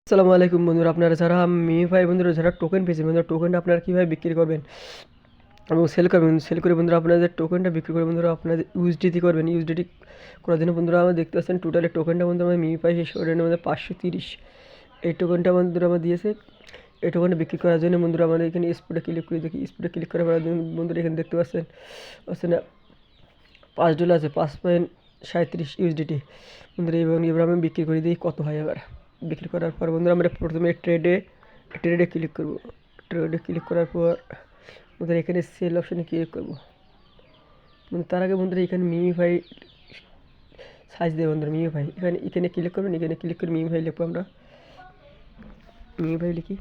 আসসালামু আলাইকুম বন্ধুরা, আপনারা যারা মিমিফাই বন্ধুরা যারা টোকেন পেয়েছেন বন্ধুরা, টোকেনটা আপনারা কীভাবে বিক্রি করবেন এবং সেল করবেন, সেল করে বন্ধুরা আপনাদের টোকেনটা বিক্রি করে বন্ধুরা আপনাদের ইউএসডিটি করবেন। ইউএসডিটি করার জন্য বন্ধুরা আমরা দেখতে পাচ্ছেন টোটালি টোকেনটা বন্ধুরা আমার মিমিফাই শেষ করে আমাদের 530 এই টোকেনটা বন্ধুরা আমার দিয়েছে। এই টোকেনটা বিক্রি করার জন্য বন্ধুরা আমাদের এখানে স্পটে ক্লিক করে দেখি, স্পটে ক্লিক করার পর বন্ধুরা এখানে দেখতে পাচ্ছেন না $5 আছে, 5.37 ইউএসডিটি বন্ধুরা। এবং এবার আমি বিক্রি করে দিই কত হয়। এবার বিক্রি করার পর বন্ধুরা আমরা প্রথমে ট্রেডে ক্লিক করব। ট্রেডে ক্লিক করার পর বন্ধুরা এখানে সেল অপশানে ক্লিক করব। তার আগে বন্ধুরা এখানে মিমিফাই সাইজ দেবে বন্ধুরা, মিমিফাই এখানে ক্লিক করবেন। এখানে ক্লিক করে মিমিফাই লিখবো, আমরা মিমিফাই লিখি,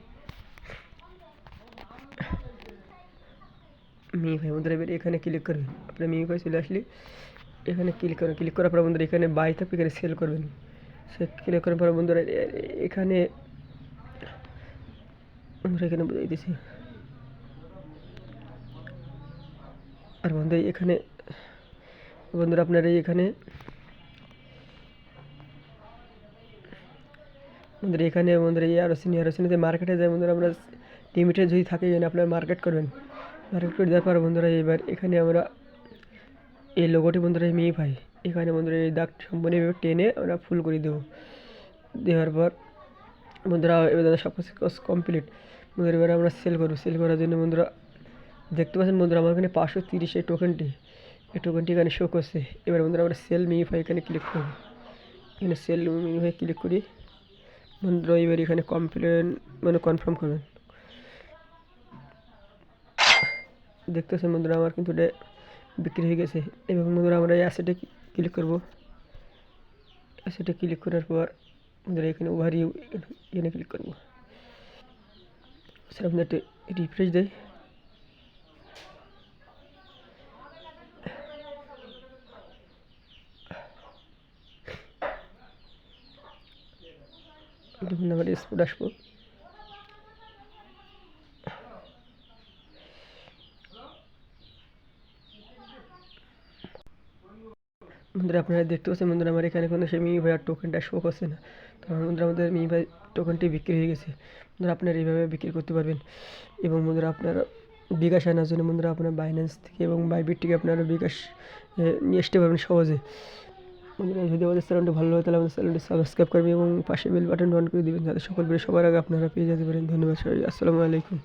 মিমিফাই বন্ধুরা। এবার এখানে ক্লিক করবেন, আপনার মিমিফাই চলে আসলে এখানে ক্লিক করবেন। ক্লিক করার পর বন্ধুরা এখানে বাই থাকবে, এখানে সেল করবেন। সে ক্লিক করার পর বন্ধুরা এখানে বুঝাই দিছি। আর বন্ধুরা এখানে বন্ধুরা আপনারা এখানে বন্ধুরা আরো মার্কেটে যায় বন্ধুরা, আমরা লিমিটেড যদি থাকে এখানে আপনারা মার্কেট করবেন। মার্কেট করে দেওয়ার পর বন্ধুরা এবার এখানে আমরা এই লোগোটি বন্ধুরা মিমিফাই এখানে বন্ধুরা এই দাগ সম্পূর্ণভাবে টেনে আমরা ফুল করে দেবো। দেওয়ার পর বন্ধুরা এবার সব কিছু কমপ্লিট বন্ধুরা। এবার আমরা সেল করবো। সেল করার জন্য বন্ধুরা দেখতে পাচ্ছেন বন্ধুরা আমার এখানে 530 এই টোকেনটি এখানে শো করছে। এবার বন্ধুরা আমরা সেল মিমিফাই এখানে ক্লিক করবো। এখানে সেল মিমিফাই ক্লিক করি বন্ধুরা। এবার এখানে কনফার্ম করবেন। দেখতেছেন বন্ধুরা আমার কিন্তু এটা বিক্রি হয়ে গেছে। এবং বন্ধুরা আমরা এই অ্যাসেটে ক্লিক করবো। অ্যাসেটে ক্লিক করার পর বন্ধুরা এখানে ওভারভিউ এখানে ক্লিক করবো। স্যার আপনার একটু রিফ্রেশ দেয়। দেখুন আমার স্পট আসবো। বন্ধুরা আপনারা দেখতে পাচ্ছেন বন্ধুরা আমার এখানে কোনো সেই মিমিফাই আর টোকেনটা শো করছে না। তো বন্ধুরা আমাদের মিমিফাই টোকেনটি বিক্রি হয়ে গেছে। বন্ধুরা আপনারা এইভাবে বিক্রি করতে পারবেন। এবং বন্ধুরা আপনারা বিকাশ আনার জন্য বন্ধুরা আপনার বাইন্যান্স থেকে এবং বাইবিট থেকে আপনারা বিকাশ নিয়ে আসতে পারবেন সহজে। বন্ধুরা যদি আমাদের চ্যানেলটি ভালো লাগে তাহলে আমাদের চ্যানেলটি সাবস্ক্রাইব করবেন এবং পাশে বেল বাটন অন করে দেবেন, যাতে সকল ভিডিও সবার আগে আপনারা পেয়ে যেতে পারেন। ধন্যবাদ সবাই, আসসালামু আলাইকুম।